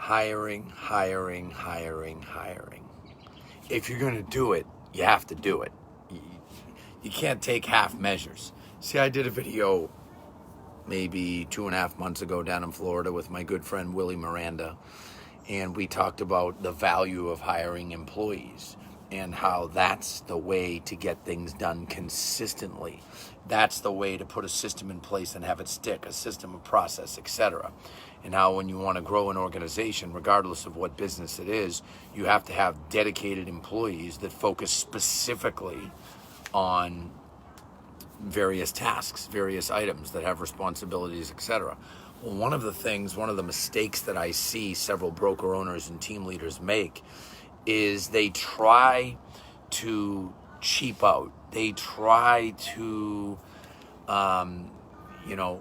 hiring, hiring, hiring, hiring. If you're going to do it, you have to do it. You can't take half measures. See, I did a video maybe 2.5 months ago down in Florida with my good friend Willie Miranda, and we talked about the value of hiring employees and how that's the way to get things done consistently. That's the way to put a system in place and have it stick, a system, a process, etc. And how when you want to grow an organization, regardless of what business it is, you have to have dedicated employees that focus specifically on various tasks, various items that have responsibilities, etc. Well, one of the mistakes that I see several broker owners and team leaders make is they try to cheap out. They try to,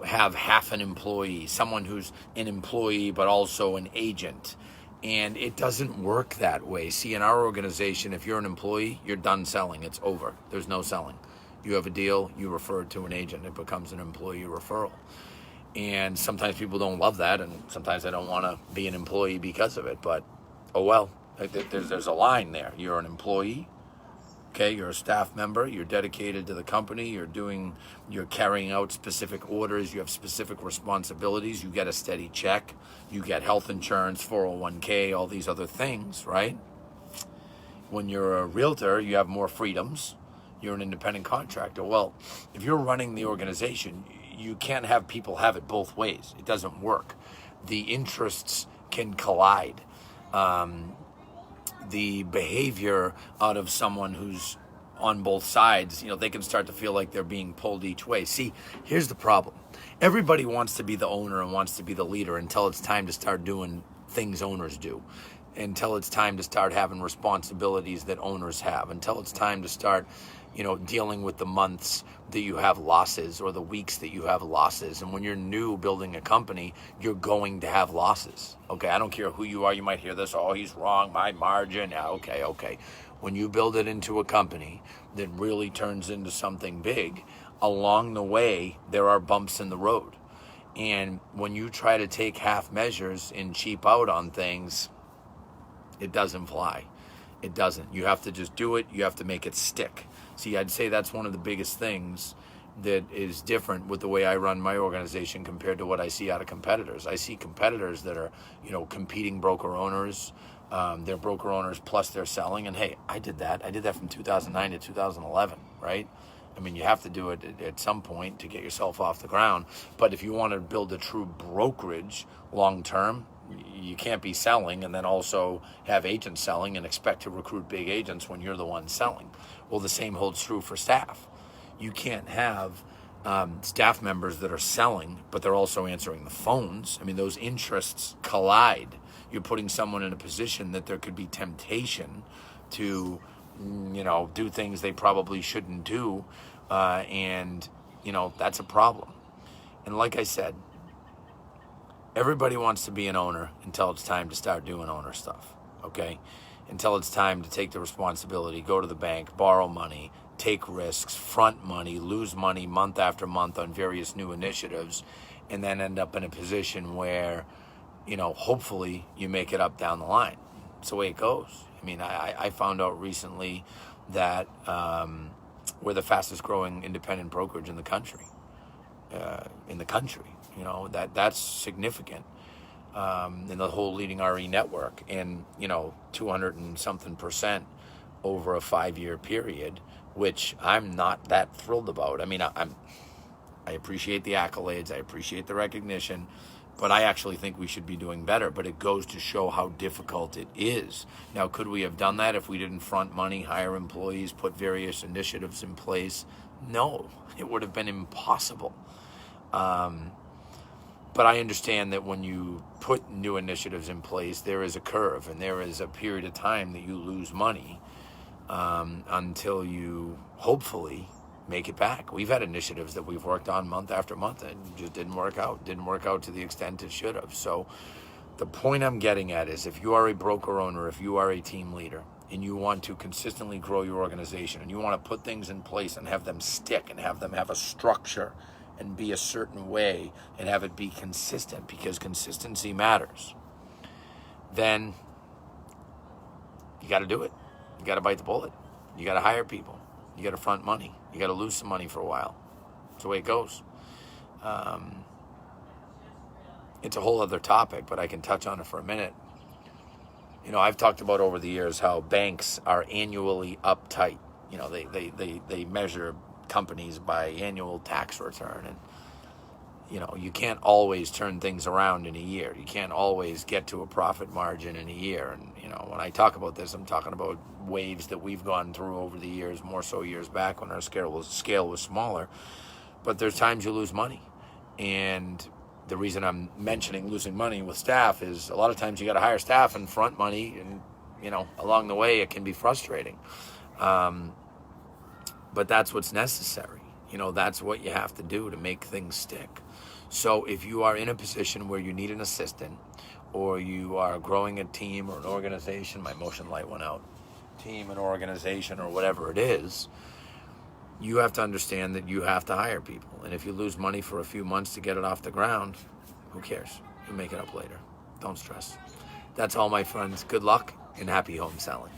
have half an employee, someone who's an employee but also an agent. And it doesn't work that way. See, in our organization, if you're an employee, you're done selling. It's over. There's no selling. You have a deal, you refer it to an agent. It becomes an employee referral. And sometimes people don't love that, and sometimes they don't want to be an employee because of it. But, oh well, there's a line there. You're an employee, okay? You're a staff member. You're dedicated to the company. You're carrying out specific orders. You have specific responsibilities. You get a steady check. You get health insurance, 401k, all these other things, right? When you're a realtor, you have more freedoms. You're an independent contractor. Well, if you're running the organization, you can't have people have it both ways. It doesn't work. The interests can collide. The behavior out of someone who's on both sides, they can start to feel like they're being pulled each way. See, here's the problem. Everybody wants to be the owner and wants to be the leader until it's time to start doing things owners do. Until it's time to start having responsibilities that owners have. Until it's time to start dealing with the months that you have losses or the weeks that you have losses. And when you're new building a company, you're going to have losses. Okay, I don't care who you are. You might hear this, oh, he's wrong, my margin. Yeah, okay. When you build it into a company that really turns into something big, along the way, there are bumps in the road. And when you try to take half measures and cheap out on things, it doesn't fly. It doesn't. You have to just do it. You have to make it stick. See, I'd say that's one of the biggest things that is different with the way I run my organization compared to what I see out of competitors. I see competitors that are, competing broker owners. They're broker owners plus they're selling. And hey, I did that. I did that from 2009 to 2011, right? I mean, you have to do it at some point to get yourself off the ground. But if you want to build a true brokerage long term, you can't be selling and then also have agents selling and expect to recruit big agents when you're the one selling. Well, the same holds true for staff. You can't have staff members that are selling, but they're also answering the phones. I mean, those interests collide. You're putting someone in a position that there could be temptation to, do things they probably shouldn't do. And that's a problem. And like I said, everybody wants to be an owner until it's time to start doing owner stuff, okay? Until it's time to take the responsibility, go to the bank, borrow money, take risks, front money, lose money month after month on various new initiatives, and then end up in a position where, hopefully you make it up down the line. It's the way it goes. I mean, I found out recently that we're the fastest growing independent brokerage in the country. That's significant in the whole leading RE network, and 200 and something % over a 5-year period, which I'm not that thrilled about. I mean, I appreciate the accolades, I appreciate the recognition, but I actually think we should be doing better. But it goes to show how difficult it is. Now, could we have done that if we didn't front money, hire employees, put various initiatives in place? No, it would have been impossible. But I understand that when you put new initiatives in place, there is a curve and there is a period of time that you lose money until you hopefully make it back. We've had initiatives that we've worked on month after month and just didn't work out to the extent it should have. So the point I'm getting at is, if you are a broker owner, if you are a team leader, and you want to consistently grow your organization, and you want to put things in place and have them stick and have them have a structure and be a certain way and have it be consistent, because consistency matters, then you got to do it. You got to bite the bullet. You got to hire people. You got to front money. You got to lose some money for a while. That's the way it goes. It's a whole other topic, but I can touch on it for a minute. I've talked about over the years how banks are annually uptight. They measure companies by annual tax return, and you can't always turn things around in a year. You can't always get to a profit margin in a year. And when I talk about this, I'm talking about waves that we've gone through over the years, more so years back when our scale was smaller. But there's times you lose money, and the reason I'm mentioning losing money with staff is a lot of times you got to hire staff and front money, and along the way it can be frustrating. But that's what's necessary. That's what you have to do to make things stick. So if you are in a position where you need an assistant, or you are growing a team or an organization, my motion light went out, team, an organization, or whatever it is, you have to understand that you have to hire people. And if you lose money for a few months to get it off the ground, who cares? You'll make it up later. Don't stress. That's all, my friends. Good luck and happy home selling.